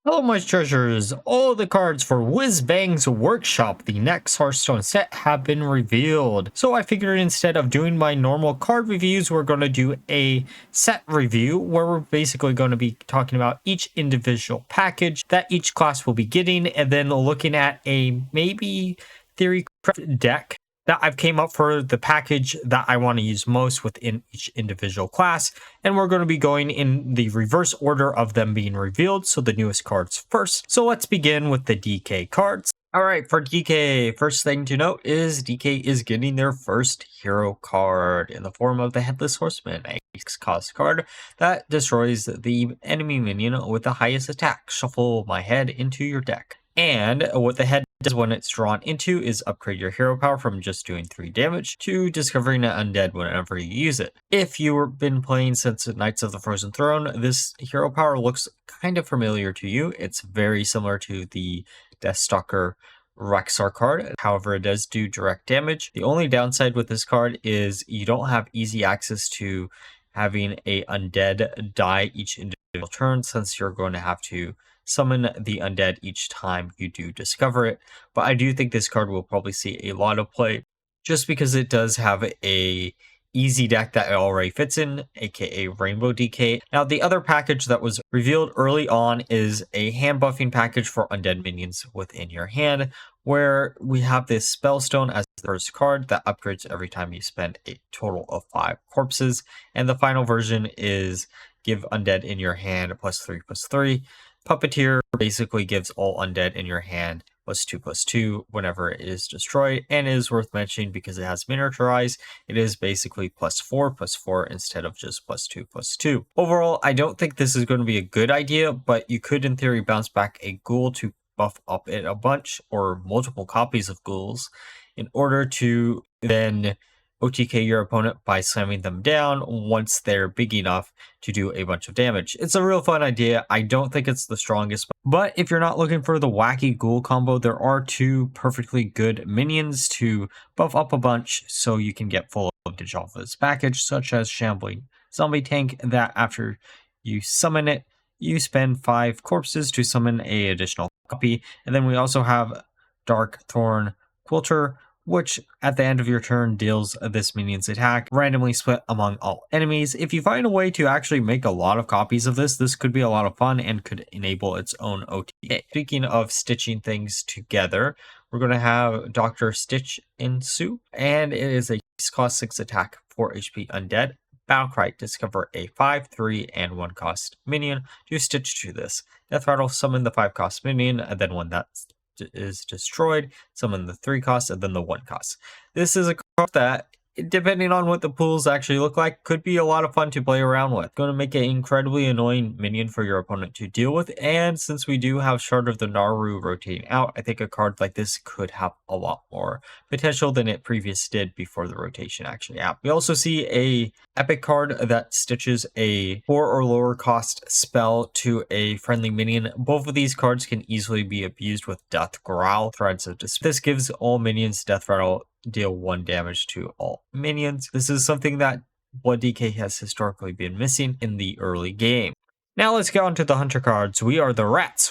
Hello my treasures, all the cards for Whizbang's Workshop, the next Hearthstone set, have been revealed. So I figured instead of doing my normal card reviews, we're going to do a set review where we're basically going to be talking about each individual package that each class will be getting, and then looking at a maybe theory deck that I've came up for the package that I want to use most within each individual class, and we're going to be going in the reverse order of them being revealed, so the newest cards first. So let's begin with the DK cards. Alright, for DK, first thing to note is DK is getting their first hero card in the form of the Headless Horseman, a 6-cost card that destroys the enemy minion with the highest attack. Shuffle my head into your deck. And what the head does when it's drawn into is upgrade your hero power from just doing 3 damage to discovering an undead whenever you use it. If you've been playing since Knights of the Frozen Throne, this hero power looks kind of familiar to you. It's very similar to the Deathstalker Rexar card, however it does do direct damage. The only downside with this card is you don't have easy access to having a undead die each individual turn, since you're going to have to summon the undead each time you do discover it. But I do think this card will probably see a lot of play just because it does have a easy deck that it already fits in, aka Rainbow DK. Now the other package that was revealed early on is a hand buffing package for undead minions within your hand, where we have this Spellstone as the first card that upgrades every time you spend a total of 5 corpses, and the final version is give undead in your hand +3/+3. Puppeteer basically gives all undead in your hand +2/+2 whenever it is destroyed, and is worth mentioning because it has miniaturize. It is basically +4/+4 instead of just +2/+2. Overall, I don't think this is going to be a good idea, but you could in theory bounce back a ghoul to buff up it a bunch, or multiple copies of ghouls, in order to then OTK your opponent by slamming them down once they're big enough to do a bunch of damage. It's a real fun idea. I don't think it's the strongest, but if you're not looking for the wacky ghoul combo, there are 2 perfectly good minions to buff up a bunch so you can get full advantage off of this package, such as Shambling Zombie Tank, that after you summon it, you spend 5 corpses to summon a additional copy. And then we also have Dark Thorn Quilter, which at the end of your turn deals this minion's attack, randomly split among all enemies. If you find a way to actually make a lot of copies of this could be a lot of fun and could enable its own OTA. Speaking of stitching things together, we're going to have Dr. Stitchensew, and it is a cost 6 attack, 4 HP undead. Battlecry, discover a 5, 3, and 1 cost minion to stitch to this. Death Rattle, summon the 5 cost minion, and then when that is destroyed, summon the 3 cost and then the 1 cost. This is a card that, depending on what the pools actually look like, could be a lot of fun to play around with. Going to make an incredibly annoying minion for your opponent to deal with, and since we do have Shard of the Naru rotating out, I think a card like this could have a lot more potential than it previously did before the rotation actually happened. We also see a epic card that stitches a 4 or lower cost spell to a friendly minion. Both of these cards can easily be abused with Death Growl, Threads of Despair. This gives all minions Death Rattle, deal 1 damage to all minions. This is something that Blood DK has historically been missing in the early game. Now let's get on to the hunter cards. We are the Rats,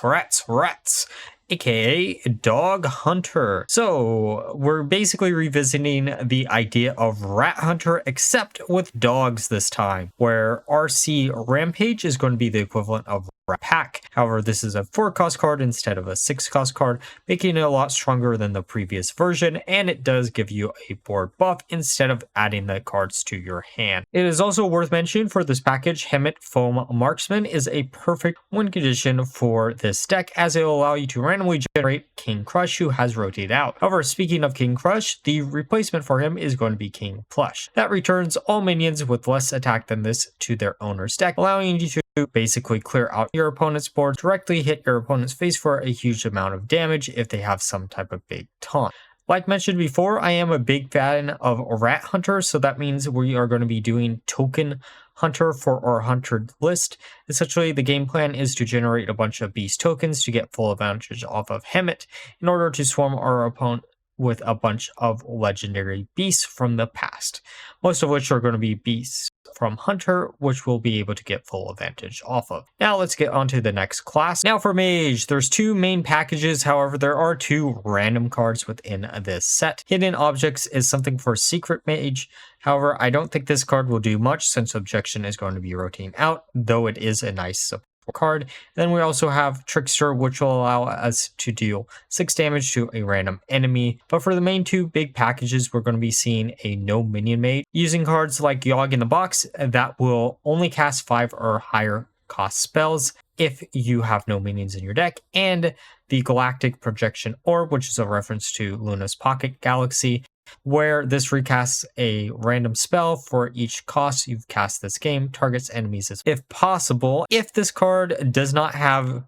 aka Dog Hunter. So we're basically revisiting the idea of Rat Hunter, except with dogs this time, where RC Rampage is going to be the equivalent of Rat Pack. However, this is a 4-cost card instead of a 6-cost card, making it a lot stronger than the previous version, and it does give you a board buff instead of adding the cards to your hand. It is also worth mentioning for this package, Hemet Foam Marksman is a perfect win condition for this deck, as it will allow you to randomly generate King Crush, who has rotated out. However, speaking of King Crush, the replacement for him is going to be King Plush. That returns all minions with less attack than this to their owner's deck, allowing you to basically clear out your opponent's board, directly hit your opponent's face for a huge amount of damage if they have some type of big taunt. Like mentioned before, I am a big fan of Rat Hunter, so that means we are going to be doing Token Hunter for our Hunter list. Essentially, the game plan is to generate a bunch of Beast tokens to get full advantage off of Hemet in order to swarm our opponent with a bunch of legendary beasts from the past, most of which are going to be beasts from Hunter, which we'll be able to get full advantage off of. Now let's get on to the next class. Now for Mage, there's two main packages, however there are two random cards within this set. Hidden Objects is something for Secret Mage, however I don't think this card will do much since Objection is going to be rotating out, though it is a nice support card. Then we also have Trickster, which will allow us to deal 6 damage to a random enemy. But for the main two big packages, we're going to be seeing a no minion mage using cards like Yogg in the Box that will only cast 5 or higher cost spells if you have no minions in your deck, and the Galactic Projection Orb, which is a reference to Luna's Pocket Galaxy, where this recasts a random spell for each cost you've cast this game, targets enemies if possible. If this card does not have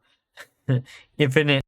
infinite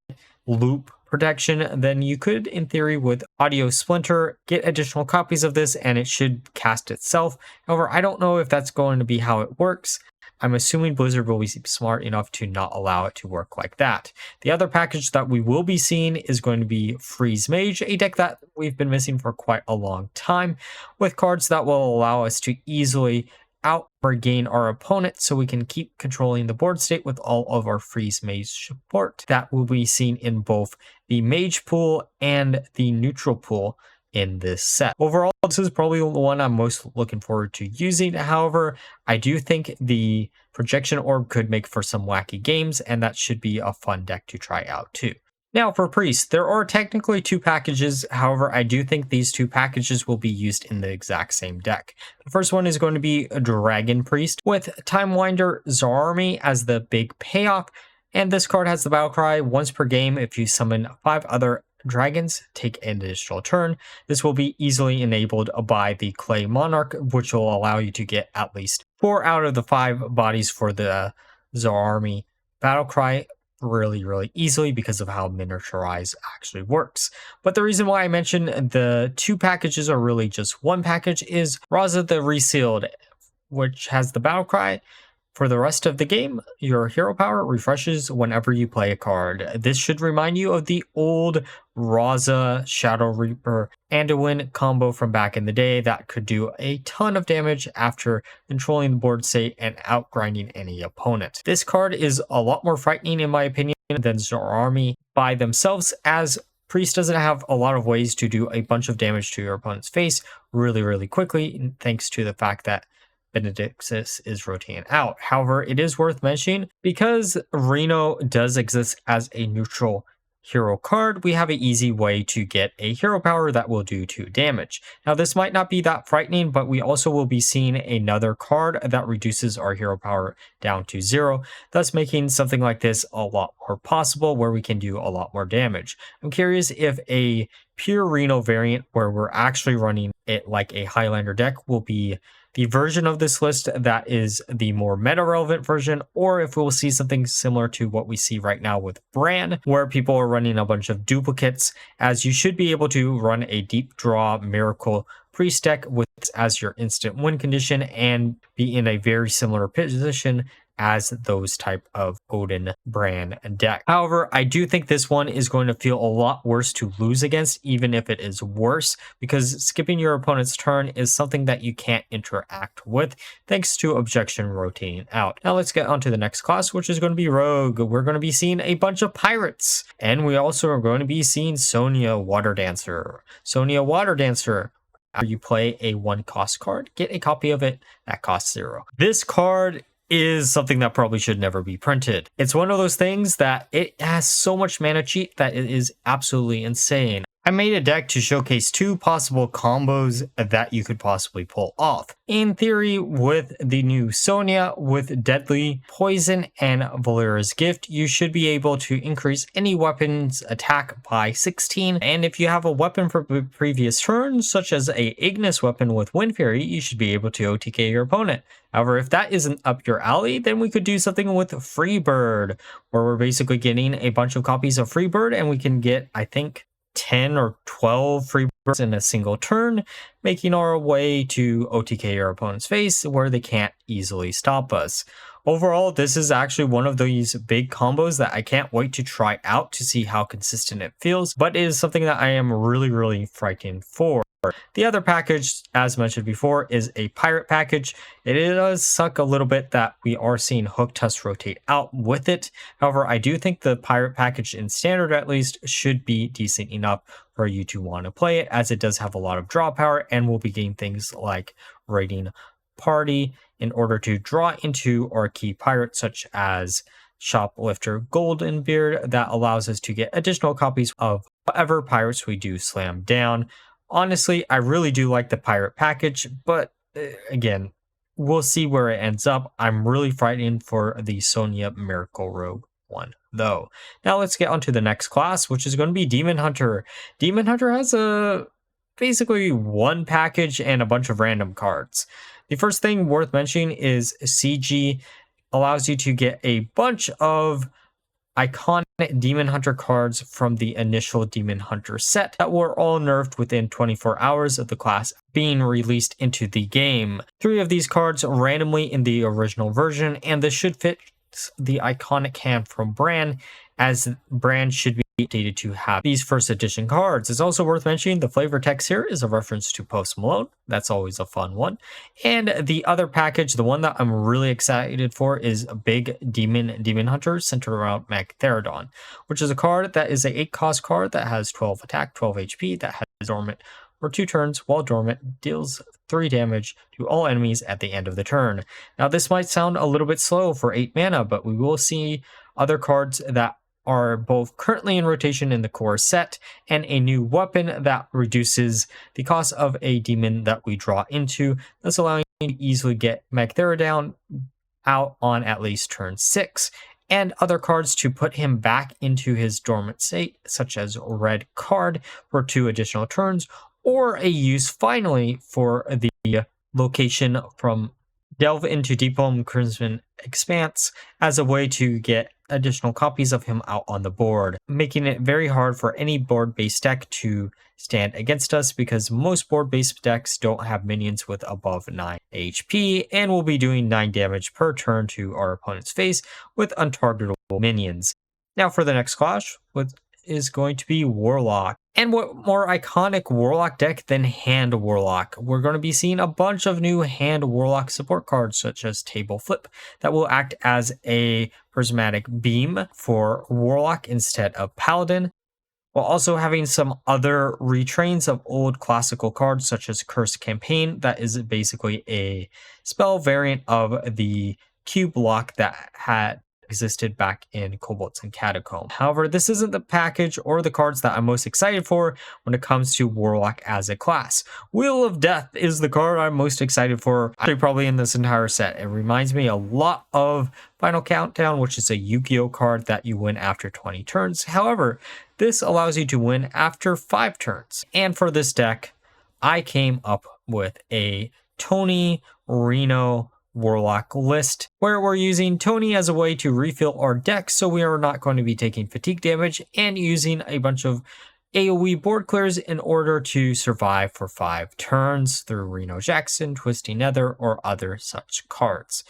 loop protection, then you could, in theory, with Audio Splinter, get additional copies of this and it should cast itself. However, I don't know if that's going to be how it works. I'm assuming Blizzard will be smart enough to not allow it to work like that. The other package that we will be seeing is going to be Freeze Mage, a deck that we've been missing for quite a long time, with cards that will allow us to easily out-gain our opponent so we can keep controlling the board state with all of our Freeze Mage support. That will be seen in both the Mage pool and the neutral pool in this set. Overall, this is probably the one I'm most looking forward to using. However, I do think the Projection Orb could make for some wacky games, and that should be a fun deck to try out too. Now for Priest, there are technically two packages, however I do think these two packages will be used in the exact same deck. The first one is going to be a Dragon Priest with Timewinder Zarimi as the big payoff, and this card has the battle cry: once per game if you summon 5 other dragons, take an additional turn. This will be easily enabled by the Clay Monarch, which will allow you to get at least 4 out of the 5 bodies for the Zarimi battlecry really easily because of how miniaturize actually works. But the reason why I mentioned the two packages are really just one package is Raza the Resealed, which has the battlecry: for the rest of the game, your hero power refreshes whenever you play a card. This should remind you of the old Raza, Shadow Reaper, Anduin combo from back in the day that could do a ton of damage after controlling the board state and outgrinding any opponent. This card is a lot more frightening in my opinion than Zarimi by themselves, as Priest doesn't have a lot of ways to do a bunch of damage to your opponent's face really quickly, thanks to the fact that Benedictus is rotating out. However, it is worth mentioning, because Reno does exist as a neutral hero card, we have an easy way to get a hero power that will do 2 damage. Now this might not be that frightening, but we also will be seeing another card that reduces our hero power down to 0, thus making something like this a lot more possible where we can do a lot more damage. I'm curious if a pure Reno variant where we're actually running it like a Highlander deck will be the version of this list that is the more meta relevant version, or if we'll see something similar to what we see right now with Bran, where people are running a bunch of duplicates, as you should be able to run a deep draw miracle priest deck with as your instant win condition and be in a very similar position as those type of Odin Bran deck. However, I do think this one is going to feel a lot worse to lose against, even if it is worse, because skipping your opponent's turn is something that you can't interact with, thanks to Objection rotating out. Now let's get on to the next class, which is going to be Rogue. We're going to be seeing a bunch of pirates, and we also are going to be seeing Sonya Waterdancer. Sonya Waterdancer. After you play a 1-cost card, get a copy of it that costs 0. This card is something that probably should never be printed. It's one of those things that it has so much mana cheat that it is absolutely insane. I made a deck to showcase 2 possible combos that you could possibly pull off. In theory, with the new Sonya, with Deadly, Poison, and Valera's Gift, you should be able to increase any weapon's attack by 16, and if you have a weapon for previous turns, such as a Ignis weapon with Wind Fury, you should be able to OTK your opponent. However, if that isn't up your alley, then we could do something with Freebird, where we're basically getting a bunch of copies of Freebird, and we can get, I think, 10 or 12 Freebirds in a single turn, making our way to OTK your opponent's face where they can't easily stop us. Overall, this is actually one of these big combos that I can't wait to try out to see how consistent it feels, but it is something that I am really frightened for. The other package, as mentioned before, is a pirate package. It does suck a little bit that we are seeing Hook Tusk rotate out with it. However, I do think the pirate package in standard at least should be decent enough for you to want to play it, as it does have a lot of draw power and will be getting things like Raiding Party in order to draw into our key pirates, such as Shoplifter Goldbeard, that allows us to get additional copies of whatever pirates we do slam down. Honestly, I really do like the pirate package, but again, we'll see where it ends up. I'm really frightened for the Sonya Miracle Rogue one, though. Now let's get on to the next class, which is going to be Demon Hunter. Demon Hunter has basically one package and a bunch of random cards. The first thing worth mentioning is Ci'Cigi allows you to get a bunch of iconic Demon Hunter cards from the initial Demon Hunter set that were all nerfed within 24 hours of the class being released into the game. 3 of these cards randomly in the original version, and this should fit the iconic hand from Bran, as Bran should be updated to have these first edition cards. It's also worth mentioning the flavor text here is a reference to Post Malone. That's always a fun one. And the other package, the one that I'm really excited for, is a big Demon Hunter centered around Magtheridon, which is a card that is a 8-cost card that has 12 attack, 12 HP, that has dormant for 2 turns. While dormant, deals 3 damage to all enemies at the end of the turn. Now this might sound a little bit slow for 8 mana, but we will see other cards that are both currently in rotation in the core set, and a new weapon that reduces the cost of a demon that we draw into, thus allowing you to easily get Magtheridon out on at least turn 6, and other cards to put him back into his dormant state, such as Red Card for 2 additional turns, or a use finally for the location from Delve into Deepholm Crimson Expanse as a way to get additional copies of him out on the board, making it very hard for any board-based deck to stand against us, because most board-based decks don't have minions with above 9 HP and will be doing 9 damage per turn to our opponent's face with untargetable minions. Now for the next clash, what is going to be Warlock. And what more iconic Warlock deck than Hand Warlock? We're going to be seeing a bunch of new Hand Warlock support cards, such as Table Flip, that will act as a prismatic beam for Warlock instead of Paladin, while also having some other retrains of old classical cards, such as Cursed Campaign, that is basically a spell variant of the cube block that had existed back in Kobolds and Catacombs. However, this isn't the package or the cards that I'm most excited for when it comes to Warlock as a class. Wheel of Death is the card I'm most excited for, actually probably in this entire set. It reminds me a lot of Final Countdown, which is a Yu-Gi-Oh card that you win after 20 turns. However, this allows you to win after 5 turns. And for this deck, I came up with a Tony Reno Warlock list, where we're using Tony as a way to refill our deck, so we are not going to be taking fatigue damage, and using a bunch of AoE board clears in order to survive for 5 turns through Reno Jackson, Twisting Nether, or other such cards.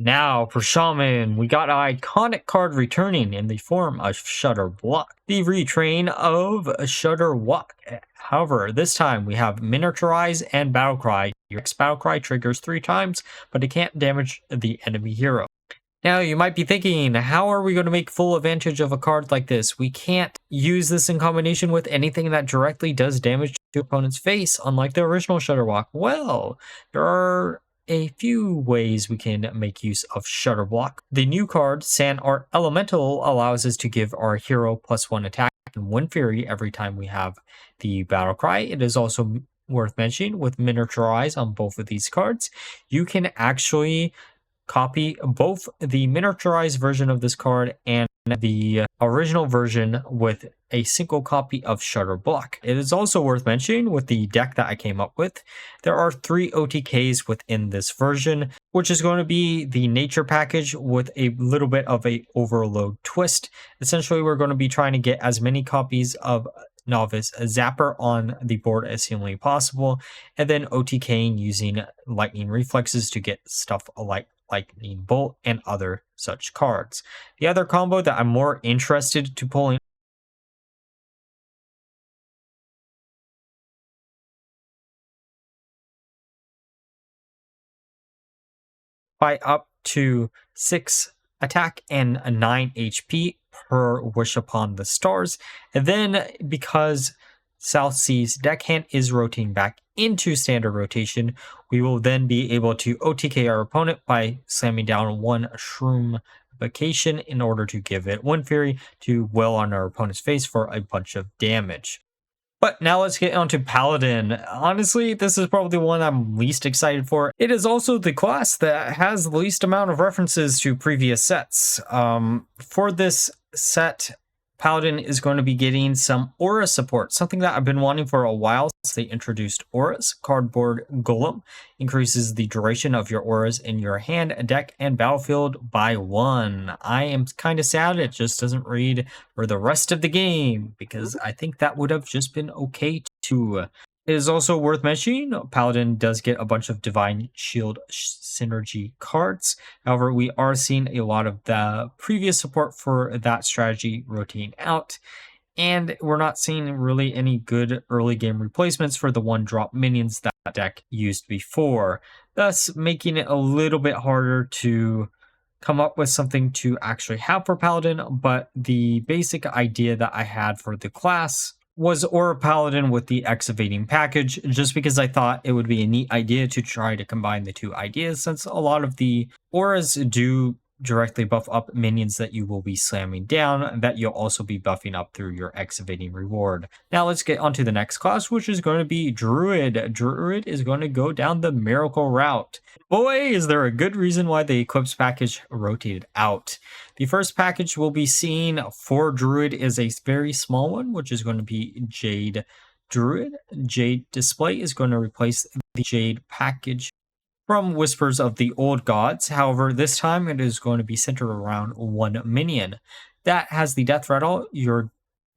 Now for Shaman, we got an iconic card returning in the form of Shudderblock, the retrain of Shudderblock. However, this time we have Miniaturize and Battlecry. Your Battlecry triggers 3 times, but it can't damage the enemy hero. Now you might be thinking, how are we going to make full advantage of a card like this? We can't use this in combination with anything that directly does damage to opponent's face, unlike the original Shudderblock. Well, there are a few ways we can make use of Shudderblock. The new card, Sand Art Elemental, allows us to give our hero +1 attack and 1 Fury every time we have the Battlecry. It is also worth mentioning, with Miniaturize on both of these cards, you can actually copy both the miniaturized version of this card and the original version with a single copy of Shudderblock. It is also worth mentioning, with the deck that I came up with, there are 3 OTKs within this version, which is going to be the nature package with a little bit of a overload twist. Essentially, we're going to be trying to get as many copies of Novice Zapper on the board as humanly possible, and then OTKing using lightning reflexes to get stuff like Lightning Bolt, and other such cards. The other combo that I'm more interested to pull in by up to 6 attack and a 9 HP per Wish Upon the Stars. And then because South Sea's deckhand is rotating back into standard rotation, we will then be able to OTK our opponent by slamming down one Shroom Vacation in order to give it Wind Fury to wail on our opponent's face for a bunch of damage. But now let's get on to Paladin. Honestly, this is probably the one I'm least excited for. It is also the class that has the least amount of references to previous sets. For this set, Paladin is going to be getting some aura support, something that I've been wanting for a while since they introduced auras. Cardboard Golem increases the duration of your auras in your hand, deck, and battlefield by 1. I am kind of sad it just doesn't read for the rest of the game, because I think that would have just been okay too. It is also worth mentioning, Paladin does get a bunch of Divine Shield synergy cards. However, we are seeing a lot of the previous support for that strategy rotating out, and we're not seeing really any good early game replacements for the 1-drop minions that deck used before, thus making it a little bit harder to come up with something to actually have for Paladin. But the basic idea that I had for the class was Aura Paladin with the Excavating package, just because I thought it would be a neat idea to try to combine the two ideas, since a lot of the auras do directly buff up minions that you will be slamming down, that you'll also be buffing up through your Excavating reward. Now let's get onto the next class, which is going to be Druid. Druid is going to go down the Miracle route. Boy, is there a good reason why the Eclipse package rotated out. The first package we'll be seeing for Druid is a very small one, which is going to be Jade Druid. Jade Display is going to replace the Jade package from Whispers of the Old Gods. However, this time it is going to be centered around one minion. That has the Death Rattle. Your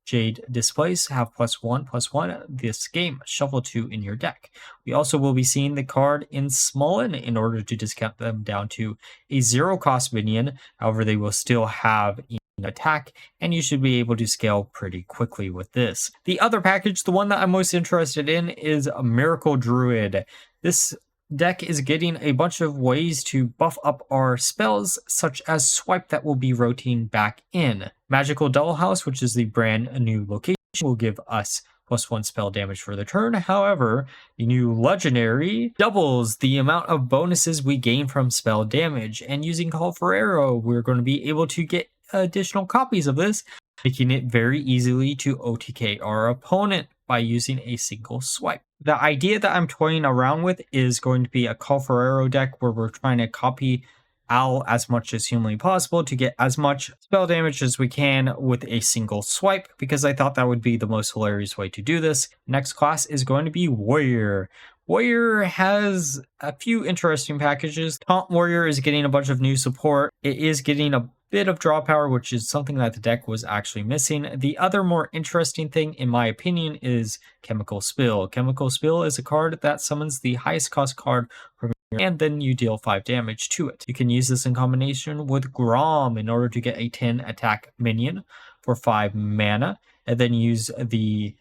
Jade displays have +1/+1 this game. Shuffle 2 in your deck. We also will be seeing the card in Smollen in order to discount them down to a 0-cost minion. However, they will still have attack, and you should be able to scale pretty quickly with this. The other package, the one that I'm most interested in, is a Miracle Druid. This deck is getting a bunch of ways to buff up our spells, such as Swipe that will be rotating back in. Magical Dollhouse, which is the brand new location, will give us +1 spell damage for the turn. However, the new legendary doubles the amount of bonuses we gain from spell damage, and using Call for Arrow, we're going to be able to get additional copies of this, making it very easily to OTK our opponent by using a single swipe. The idea that I'm toying around with is going to be a Call for Arrow deck where we're trying to copy Owl as much as humanly possible to get as much spell damage as we can with a single swipe, because I thought that would be the most hilarious way to do this. Next class is going to be Warrior. Warrior has a few interesting packages. Taunt Warrior is getting a bunch of new support. It is getting a bit of draw power, which is something that the deck was actually missing. The other more interesting thing, in my opinion, is Chemical Spill. Chemical Spill is a card that summons the highest cost card from your hand, and then you deal 5 damage to it. You can use this in combination with Grom in order to get a 10 attack minion for 5 mana, and then use the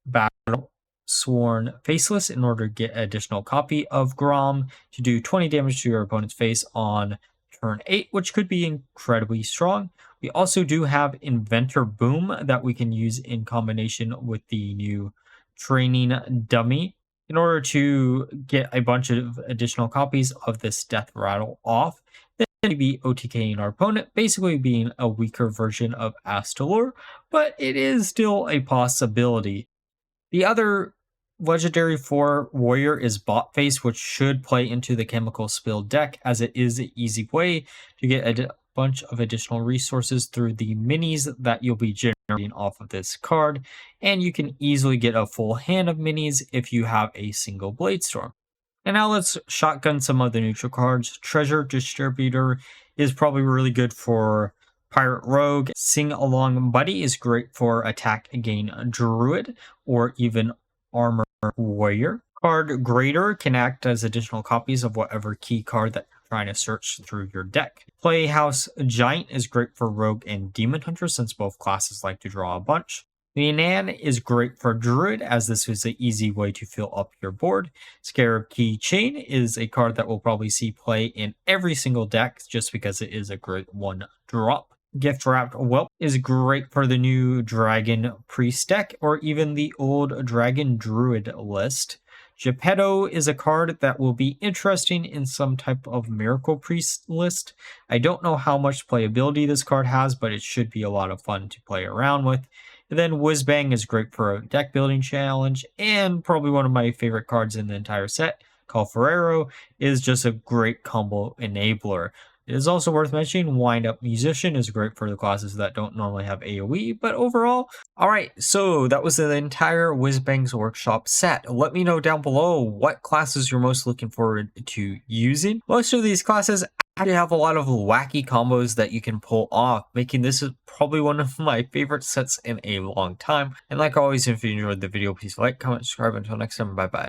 Battle Sworn Faceless in order to get an additional copy of Grom to do 20 damage to your opponent's face on turn 8, which could be incredibly strong. We also do have Inventor Boom that we can use in combination with the new Training Dummy in order to get a bunch of additional copies of this Death Rattle off. Then be OTKing our opponent, basically being a weaker version of Astalor, but it is still a possibility. The other legendary for Warrior is Botface, which should play into the Chemical Spill deck, as it is an easy way to get a bunch of additional resources through the minis that you'll be generating off of this card, and you can easily get a full hand of minis if you have a single Bladestorm. And now let's shotgun some of the neutral cards. Treasure Distributor is probably really good for Pirate Rogue. Sing Along Buddy is great for attack gain Druid or even Armor Warrior. Card Grader can act as additional copies of whatever key card that trying to search through your deck. Playhouse Giant is great for Rogue and Demon Hunter since both classes like to draw a bunch. The Nan is great for Druid, as this is an easy way to fill up your board. Scarab Keychain is a card that will probably see play in every single deck just because it is a great 1-drop. Gift Wrapped Whelp is great for the new Dragon Priest deck or even the old Dragon Druid list. Geppetto is a card that will be interesting in some type of Miracle Priest list. I don't know how much playability this card has, but it should be a lot of fun to play around with. And then Whizbang is great for a deck building challenge, and probably one of my favorite cards in the entire set, called Ferrero, is just a great combo enabler. It is also worth mentioning Wind Up Musician is great for the classes that don't normally have AoE, but overall, alright, so that was the entire Whizbangs Workshop set. Let me know down below what classes you're most looking forward to using. Most of these classes actually have a lot of wacky combos that you can pull off, making this probably one of my favorite sets in a long time. And like always, if you enjoyed the video, please like, comment, subscribe. Until next time, bye bye.